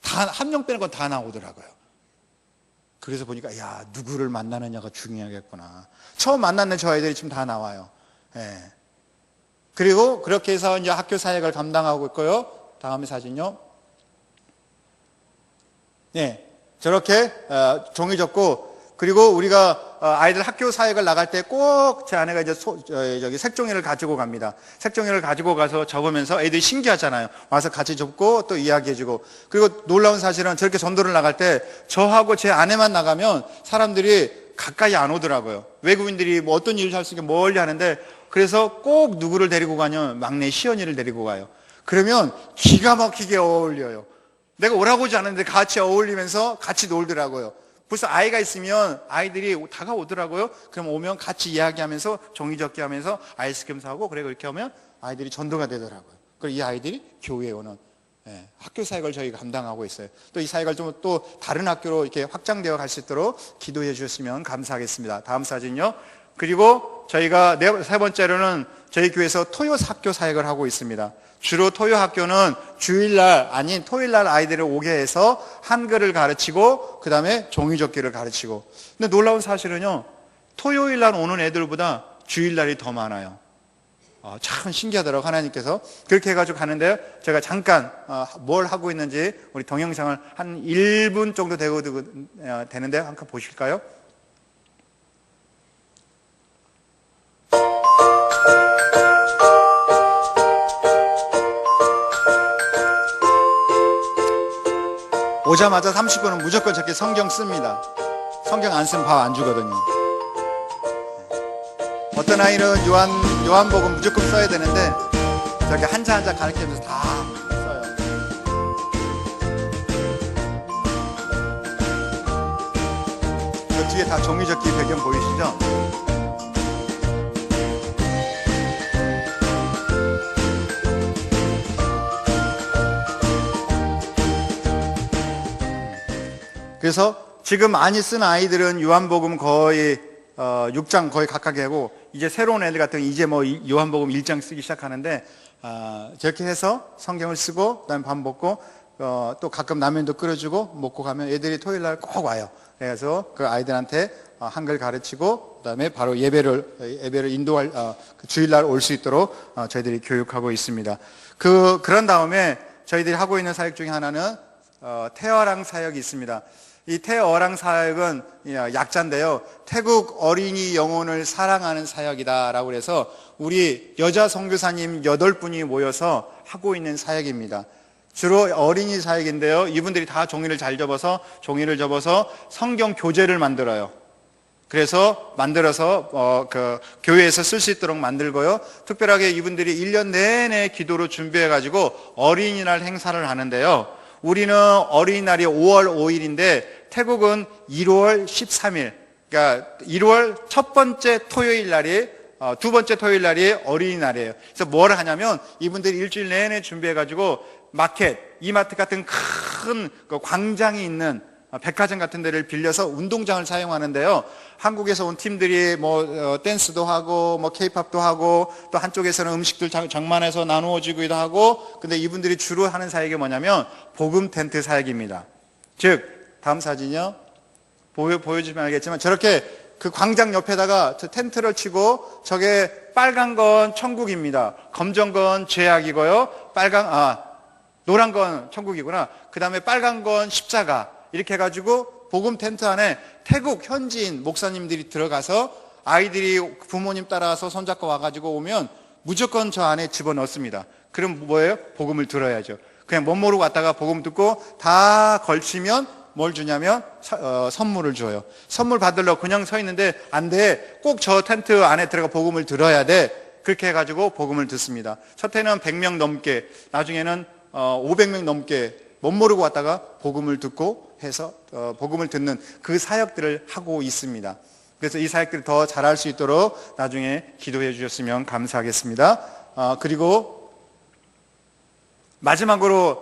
다 한 명 빼놓고 다 나오더라고요. 그래서 보니까 야, 누구를 만나느냐가 중요하겠구나. 처음 만났는 저 아이들이 지금 다 나와요. 예. 그리고 그렇게 해서 이제 학교 사역을 감당하고 있고요. 다음 사진요. 네, 저렇게 종이 접고, 그리고 우리가 아이들 학교 사역을 나갈 때 꼭 제 아내가 이제 색종이를 가지고 갑니다. 색종이를 가지고 가서 적으면서 애들이 신기하잖아요. 와서 같이 접고 또 이야기해주고. 그리고 놀라운 사실은 저렇게 전도를 나갈 때 저하고 제 아내만 나가면 사람들이 가까이 안 오더라고요. 외국인들이 뭐 어떤 일을 할 수 있게 멀리 하는데, 그래서 꼭 누구를 데리고 가냐면 막내 시연이를 데리고 가요. 그러면 기가 막히게 어울려요. 내가 오라고 하지 않았는데 같이 어울리면서 같이 놀더라고요. 벌써 아이가 있으면 아이들이 다가오더라고요. 그럼 오면 같이 이야기하면서 종이접기 하면서 아이스크림 사고, 그리고 이렇게 하면 아이들이 전도가 되더라고요. 그리고 이 아이들이 교회에 오는 학교 사역을 저희가 감당하고 있어요. 또 이 사역을 좀 또 다른 학교로 이렇게 확장되어 갈 수 있도록 기도해 주셨으면 감사하겠습니다. 다음 사진요. 그리고 저희가 세 번째로는 저희 교회에서 토요 학교 사역을 하고 있습니다. 주로 토요 학교는 주일날 아닌 토요일날 아이들을 오게 해서 한글을 가르치고 그 다음에 종이접기를 가르치고. 근데 놀라운 사실은요, 토요일날 오는 애들보다 주일날이 더 많아요. 참 신기하더라고요. 하나님께서 그렇게 해가지고 가는데요, 제가 잠깐 뭘 하고 있는지 우리 동영상을 한 1분 정도 되는데 한번 보실까요? 오자마자 30분은 무조건 저렇게 성경 씁니다. 성경 안 쓰면 밥 안 주거든요. 어떤 아이는 요한복음 무조건 써야 되는데 저렇게 한자 한자 가르치면서 다 써요. 저 뒤에 다 종이접기 배경 보이시죠? 그래서 지금 많이 쓴 아이들은 요한복음 거의 6장 거의 가깝게 하고, 이제 새로운 애들 같은 이제 뭐 요한복음 1장 쓰기 시작하는데 저렇게 해서 성경을 쓰고 그다음에 밥 먹고 또 가끔 라면도 끓여주고 먹고 가면 애들이 토요일날 꼭 와요. 그래서 그 아이들한테 한글 가르치고 그다음에 바로 예배를 인도할 주일날 올 수 있도록 저희들이 교육하고 있습니다. 그런 다음에 저희들이 하고 있는 사역 중에 하나는 태어랑 사역이 있습니다. 이 태어랑 사역은 약자인데요, 태국 어린이 영혼을 사랑하는 사역이다라고 해서 우리 여자 선교사님 8분이 모여서 하고 있는 사역입니다. 주로 어린이 사역인데요, 이분들이 다 종이를 접어서 성경 교재를 만들어요. 그래서 만들어서 교회에서 쓸 수 있도록 만들고요, 특별하게 이분들이 1년 내내 기도로 준비해가지고 어린이날 행사를 하는데요, 우리는 어린이날이 5월 5일인데 태국은 1월 13일, 그러니까 1월 첫 번째 토요일 날이 두 번째 토요일 날이 어린이날이에요. 그래서 뭘 하냐면 이분들이 일주일 내내 준비해가지고 마켓, 이마트 같은 큰 그 광장이 있는 백화점 같은 데를 빌려서 운동장을 사용하는데요. 한국에서 온 팀들이 댄스도 하고 케이팝도 하고 또 한쪽에서는 음식들 장만해서 나누어 주기도 하고, 근데 이분들이 주로 하는 사역이 뭐냐면 복음 텐트 사역입니다. 즉 다음 사진이요. 보여주면 알겠지만 저렇게 그 광장 옆에다가 텐트를 치고 저게 빨간 건 천국입니다. 검정 건 죄악이고요. 노란 건 천국이구나. 그 다음에 빨간 건 십자가. 이렇게 해가지고 복음 텐트 안에 태국 현지인 목사님들이 들어가서 아이들이 부모님 따라서 손잡고 와가지고 오면 무조건 저 안에 집어넣습니다. 그럼 뭐예요? 복음을 들어야죠. 그냥 멋 모르고 왔다가 복음 듣고 다 걸치면 뭘 주냐면 선물을 줘요. 선물 받으려고 그냥 서 있는데 안 돼. 꼭 저 텐트 안에 들어가 복음을 들어야 돼. 그렇게 해가지고 복음을 듣습니다. 첫 해는 100명 넘게, 나중에는 500명 넘게 못 모르고 왔다가 복음을 듣고 해서 복음을 듣는 그 사역들을 하고 있습니다. 그래서 이 사역들을 더 잘할 수 있도록 나중에 기도해 주셨으면 감사하겠습니다. 그리고 마지막으로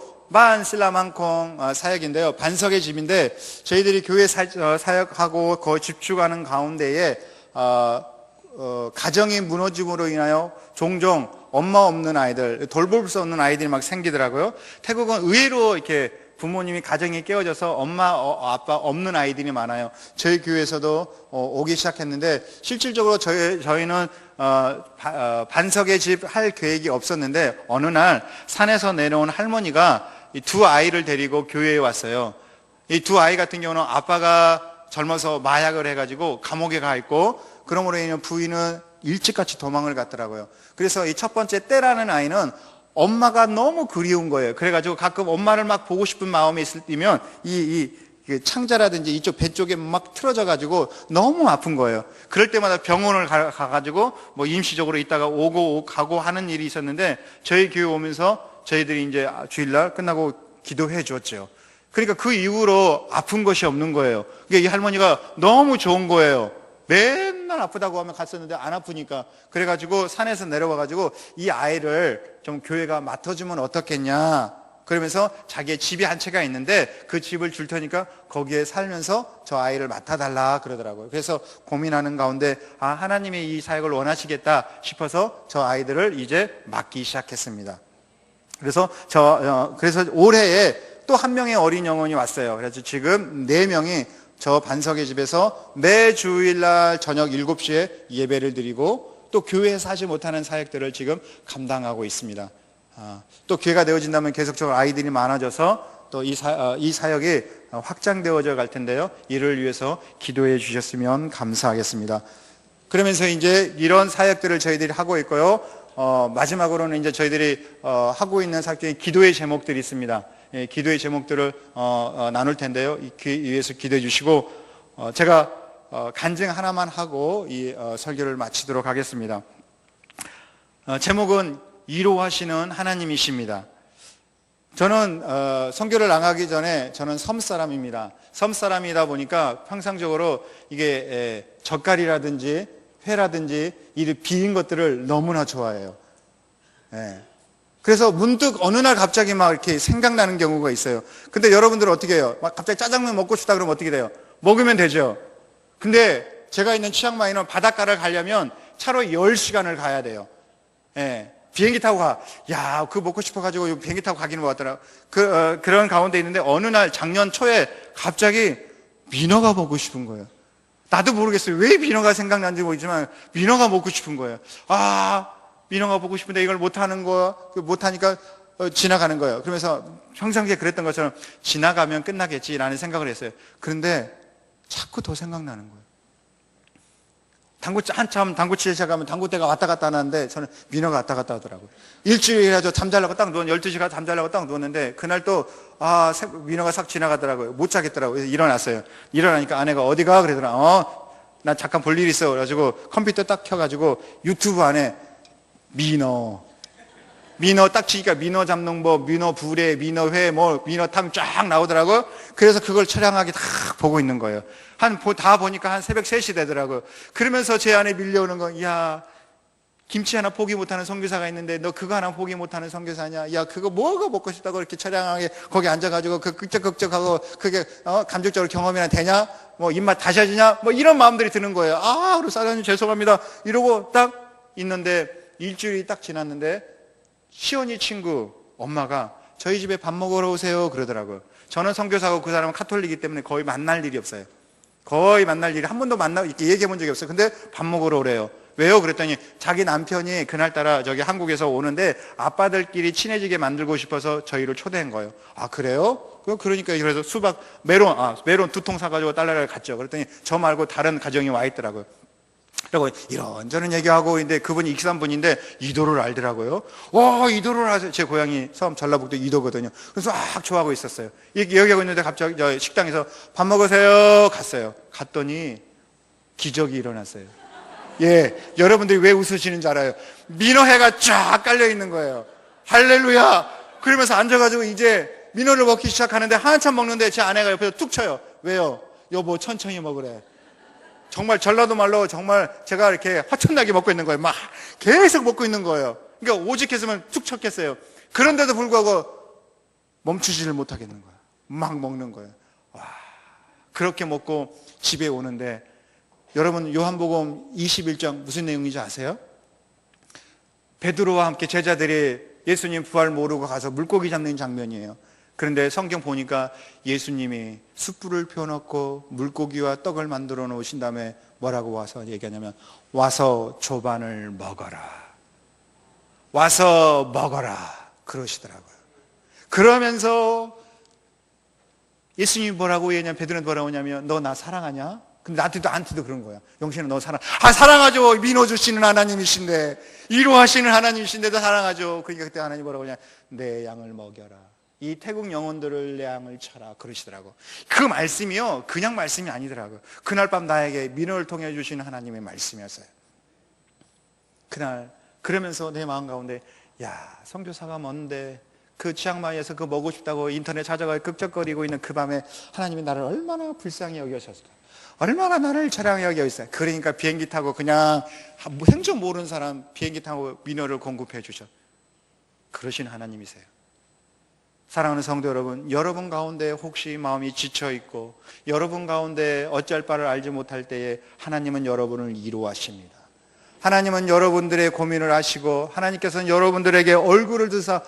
신라망콩 사역인데요. 반석의 집인데 저희들이 교회 사역하고 거의 집중하는 가운데에 가정이 무너짐으로 인하여 종종 엄마 없는 아이들, 돌볼 수 없는 아이들이 막 생기더라고요. 태국은 의외로 이렇게 부모님이 가정이 깨어져서 엄마, 아빠 없는 아이들이 많아요. 저희 교회에서도 오기 시작했는데 실질적으로 저희는 반석의 집 할 계획이 없었는데 어느 날 산에서 내려온 할머니가 이 두 아이를 데리고 교회에 왔어요. 이 두 아이 같은 경우는 아빠가 젊어서 마약을 해가지고 감옥에 가 있고, 그러므로 인해 부인은 일찍같이 도망을 갔더라고요. 그래서 이 첫 번째 떼라는 아이는 엄마가 너무 그리운 거예요. 그래가지고 가끔 엄마를 막 보고 싶은 마음이 있을 때면 이 창자라든지 이쪽 배 쪽에 막 틀어져가지고 너무 아픈 거예요. 그럴 때마다 병원을 가가지고 임시적으로 있다가 오고 가고 하는 일이 있었는데, 저희 교회 오면서 저희들이 이제 주일날 끝나고 기도해 줬죠. 그러니까 그 이후로 아픈 것이 없는 거예요. 그러니까 이 할머니가 너무 좋은 거예요. 맨날 아프다고 하면 갔었는데 안 아프니까. 그래가지고 산에서 내려와가지고 이 아이를 좀 교회가 맡아주면 어떻겠냐, 그러면서 자기의 집이 한 채가 있는데 그 집을 줄 테니까 거기에 살면서 저 아이를 맡아달라 그러더라고요. 그래서 고민하는 가운데 하나님이 이 사역을 원하시겠다 싶어서 저 아이들을 이제 맡기 시작했습니다. 그래서 올해에 또 한 명의 어린 영혼이 왔어요. 그래서 지금 4명이 저 반석의 집에서 매 주일날 저녁 7시에 예배를 드리고 또 교회에서 하지 못하는 사역들을 지금 감당하고 있습니다. 또 기회가 되어진다면 계속적으로 아이들이 많아져서 또 이 사역이 확장되어져 갈 텐데요. 이를 위해서 기도해 주셨으면 감사하겠습니다. 그러면서 이제 이런 사역들을 저희들이 하고 있고요. 마지막으로는 이제 저희들이 하고 있는 사역 중에 기도의 제목들이 있습니다. 기도의 제목들을 나눌 텐데요. 위해서 기도해 주시고 제가 간증 하나만 하고 이 설교를 마치도록 하겠습니다. 제목은 위로하시는 하나님이십니다. 저는 선교를 나가기 전에 저는 섬 사람입니다. 섬 사람이다 보니까 평상적으로 이게 젓갈이라든지 회라든지 이 비린 것들을 너무나 좋아해요. 그래서 문득 어느 날 갑자기 막 이렇게 생각나는 경우가 있어요. 근데 여러분들은 어떻게 해요? 막 갑자기 짜장면 먹고 싶다 그러면 어떻게 돼요? 먹으면 되죠. 근데 제가 있는 치앙마이는 바닷가를 가려면 차로 10시간을 가야 돼요. 비행기 타고 가. 야, 그거 먹고 싶어가지고 비행기 타고 가기는 것 같더라. 그런 가운데 있는데 어느 날 작년 초에 갑자기 민어가 먹고 싶은 거예요. 나도 모르겠어요. 왜 민어가 생각나는지 모르지만 민어가 먹고 싶은 거예요. 민어가 보고 싶은데 이걸 못하니까 지나가는 거예요. 그러면서 평상시에 그랬던 것처럼 지나가면 끝나겠지라는 생각을 했어요. 그런데 자꾸 더 생각나는 거예요. 한참 당구 치기 시작하면 당구대가 왔다 갔다 하는데 저는 민어가 왔다 갔다 하더라고요. 일주일 해가지고 잠자려고 딱 12시간 잠자려고 딱 누웠는데 그날 또 민어가 싹 지나가더라고요. 못 자겠더라고요. 그래서 일어났어요. 일어나니까 아내가 어디가? 그러더라. 나 잠깐 볼 일 있어. 그래가지고 컴퓨터 딱 켜가지고 유튜브 안에 민어 민어 딱 치니까 민어 잡는 법, 민어 부래, 민어회, 뭐 민어탕 쫙 나오더라고요. 그래서 그걸 처량하게 다 보고 있는 거예요. 다 보니까 한 새벽 3시 되더라고요. 그러면서 제 안에 밀려오는 거, 야, 김치 하나 포기 못하는 선교사가 있는데 너 그거 하나 포기 못하는 선교사냐? 야, 그거 뭐가 먹고 싶다고 이렇게 처량하게 거기 앉아가지고 그 끄적끄적하고 그게 감정적으로 경험이나 되냐? 뭐 입맛 다셔지냐? 뭐 이런 마음들이 드는 거예요. 아, 우리 사장님 죄송합니다. 이러고 딱 있는데 일주일이 딱 지났는데 시온이 친구 엄마가 저희 집에 밥 먹으러 오세요 그러더라고요. 저는 선교사고 그 사람은 카톨릭이기 때문에 거의 만날 일이 없어요. 거의 만날 일이 한 번도 이렇게 얘기해 본 적이 없어요. 근데 밥 먹으러 오래요. 왜요? 그랬더니 자기 남편이 그날따라 저기 한국에서 오는데 아빠들끼리 친해지게 만들고 싶어서 저희를 초대한 거예요. 아, 그래요? 그러니까 그래서 수박, 메론 2통 사가지고 딸내미를 갔죠. 그랬더니 저 말고 다른 가정이 와 있더라고요. 그리고 이런저런 얘기하고 있는데 그분이 익산 분인데 이도를 알더라고요. 와, 이도를 아세요? 제 고향이 서울 전라북도 이도거든요. 그래서 막 좋아하고 있었어요. 얘기하고 있는데 갑자기 저 식당에서 밥 먹으세요 갔어요. 갔더니 기적이 일어났어요. 예, 여러분들이 왜 웃으시는 줄 알아요? 민어회가 쫙 깔려 있는 거예요. 할렐루야! 그러면서 앉아가지고 이제 민어를 먹기 시작하는데 한참 먹는데 제 아내가 옆에서 툭 쳐요. 왜요? 여보, 천천히 먹으래. 정말 전라도 말로 정말 제가 이렇게 화천나게 먹고 있는 거예요. 막 계속 먹고 있는 거예요. 그러니까 오직했으면 툭 쳤겠어요. 그런데도 불구하고 멈추지를 못하겠는 거예요. 막 먹는 거예요. 와, 그렇게 먹고 집에 오는데 여러분 요한복음 21장 무슨 내용인지 아세요? 베드로와 함께 제자들이 예수님 부활 모르고 가서 물고기 잡는 장면이에요. 그런데 성경 보니까 예수님이 숯불을 펴놓고 물고기와 떡을 만들어 놓으신 다음에 뭐라고 와서 얘기하냐면 와서 조반을 먹어라. 와서 먹어라. 그러시더라고요. 그러면서 예수님이 뭐라고 얘기하냐면 베드로는 뭐라고 하냐면 너 나 사랑하냐? 근데 나한테도 그런 거야. 영신은 너 사랑하죠. 민호 주시는 하나님이신데 위로하시는 하나님이신데도 사랑하죠. 그러니까 그때 하나님 뭐라고 하냐? 내 양을 먹여라. 이 태국 영혼들을 내 양을 쳐라. 그러시더라고. 그 말씀이요 그냥 말씀이 아니더라고요. 그날 밤 나에게 민호를 통해 주시는 하나님의 말씀이었어요. 그날 그러면서 내 마음 가운데 야, 선교사가 뭔데 그 치앙마이에서 그거 먹고 싶다고 인터넷 찾아가 끄적거리고 있는 그 밤에 하나님이 나를 얼마나 불쌍히 여기셨을까. 얼마나 나를 자랑히 여기셨어요. 그러니까 비행기 타고 그냥 행정 모르는 사람 비행기 타고 민어를 공급해 주셔. 그러신 하나님이세요. 사랑하는 성도 여러분, 여러분 가운데 혹시 마음이 지쳐있고 여러분 가운데 어찌할 바를 알지 못할 때에 하나님은 여러분을 위로하십니다. 하나님은 여러분들의 고민을 아시고 하나님께서는 여러분들에게 얼굴을 드사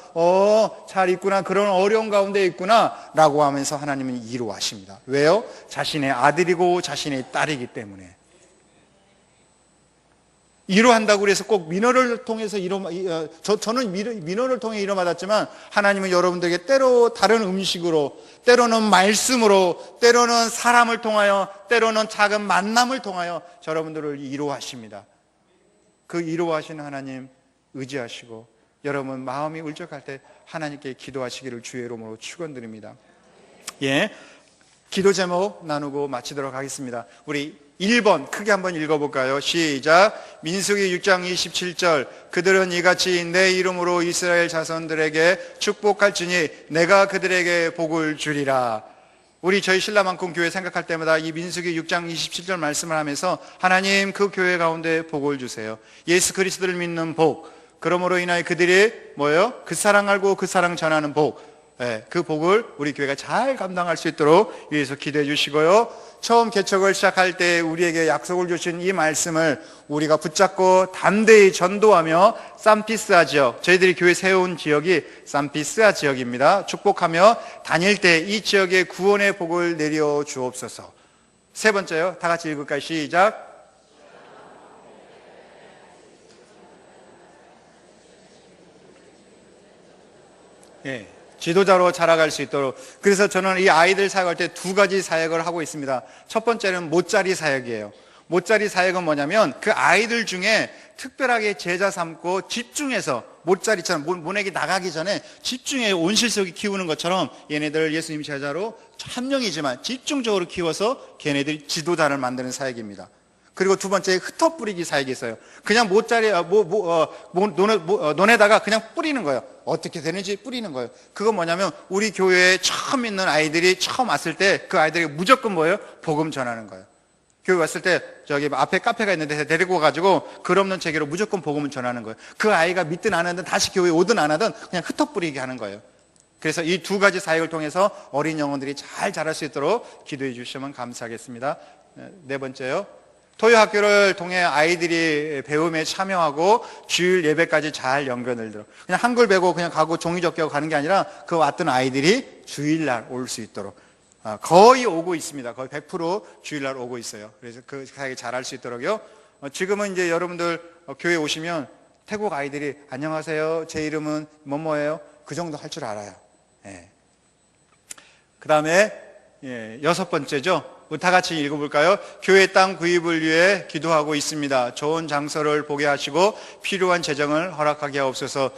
잘 있구나, 그런 어려운 가운데 있구나 라고 하면서 하나님은 위로하십니다. 왜요? 자신의 아들이고 자신의 딸이기 때문에. 위로한다고 해서 꼭 민어를 통해서 저는 민어를 통해 위로받았지만 하나님은 여러분들에게 때로 다른 음식으로, 때로는 말씀으로, 때로는 사람을 통하여, 때로는 작은 만남을 통하여 여러분들을 위로하십니다. 그 위로하시는 하나님 의지하시고 여러분 마음이 울적할 때 하나님께 기도하시기를 주의 이름으로 축원드립니다. 예, 기도 제목 나누고 마치도록 하겠습니다. 우리 1번 크게 한번 읽어볼까요? 시작. 민수기 6장 27절 그들은 이같이 내 이름으로 이스라엘 자손들에게 축복할지니 내가 그들에게 복을 주리라. 우리 저희 신라만큼 교회 생각할 때마다 이 민수기 6장 27절 말씀을 하면서 하나님 그 교회 가운데 복을 주세요. 예수 그리스도를 믿는 복, 그러므로 인하여 그들이 뭐예요? 그 사랑 알고 그 사랑 전하는 복, 그 복을 우리 교회가 잘 감당할 수 있도록 위해서 기도해 주시고요. 처음 개척을 시작할 때 우리에게 약속을 주신 이 말씀을 우리가 붙잡고 담대히 전도하며 산피스아 지역, 저희들이 교회 세운 지역이 산피스아 지역입니다. 축복하며 다닐 때 이 지역에 구원의 복을 내려 주옵소서. 세 번째요. 다 같이 읽을까요? 시작. 예. 지도자로 자라갈 수 있도록. 그래서 저는 이 아이들 사역할 때 두 가지 사역을 하고 있습니다. 첫 번째는 못자리 사역이에요. 못자리 사역은 뭐냐면 그 아이들 중에 특별하게 제자 삼고 집중해서 못자리처럼 모내기 나가기 전에 집중해 온실속에 키우는 것처럼 얘네들 예수님 제자로 한 명이지만 집중적으로 키워서 걔네들이 지도자를 만드는 사역입니다. 그리고 두 번째 흩어 뿌리기 사역이 있어요. 그냥 논에다가 그냥 뿌리는 거예요. 어떻게 되는지 뿌리는 거예요. 그건 뭐냐면 우리 교회에 처음 있는 아이들이 처음 왔을 때 그 아이들에게 무조건 뭐예요? 복음 전하는 거예요. 교회 왔을 때 저기 앞에 카페가 있는데 데리고 가지고 글 없는 체계로 무조건 복음을 전하는 거예요. 그 아이가 믿든 안 하든 다시 교회에 오든 안 하든 그냥 흩어 뿌리게 하는 거예요. 그래서 이 두 가지 사역을 통해서 어린 영혼들이 잘 자랄 수 있도록 기도해 주시면 감사하겠습니다. 네 번째요. 토요학교를 통해 아이들이 배움에 참여하고 주일 예배까지 잘 연결을 들어. 그냥 한글 배고 그냥 가고 종이 접기하고 가는 게 아니라 그 왔던 아이들이 주일날 올 수 있도록. 거의 오고 있습니다. 거의 100% 주일날 오고 있어요. 그래서 그 사역이 잘할 수 있도록요. 지금은 이제 여러분들 교회 오시면 태국 아이들이 안녕하세요. 제 이름은 뭐뭐예요. 그 정도 할 줄 알아요. 예. 그 다음에 여섯 번째죠. 다 같이 읽어볼까요? 교회 땅 구입을 위해 기도하고 있습니다. 좋은 장소를 보게 하시고 필요한 재정을 허락하게 하옵소서.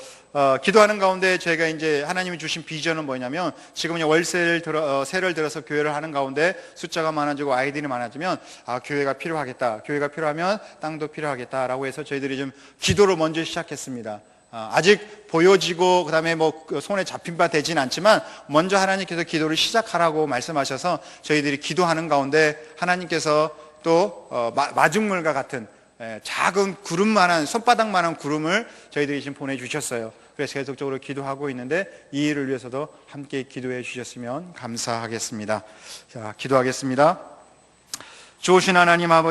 기도하는 가운데 저희가 이제 하나님이 주신 비전은 뭐냐면 지금 세를 들어서 교회를 하는 가운데 숫자가 많아지고 아이들이 많아지면 교회가 필요하겠다. 교회가 필요하면 땅도 필요하겠다라고 해서 저희들이 좀 기도를 먼저 시작했습니다. 아직 보여지고 그다음에 손에 잡힌 바 되진 않지만 먼저 하나님께서 기도를 시작하라고 말씀하셔서 저희들이 기도하는 가운데 하나님께서 또 마중물과 같은 작은 구름만한 손바닥만한 구름을 저희들이 지금 보내주셨어요. 그래서 계속적으로 기도하고 있는데 이 일을 위해서도 함께 기도해 주셨으면 감사하겠습니다. 자, 기도하겠습니다. 좋으신 하나님 아버지,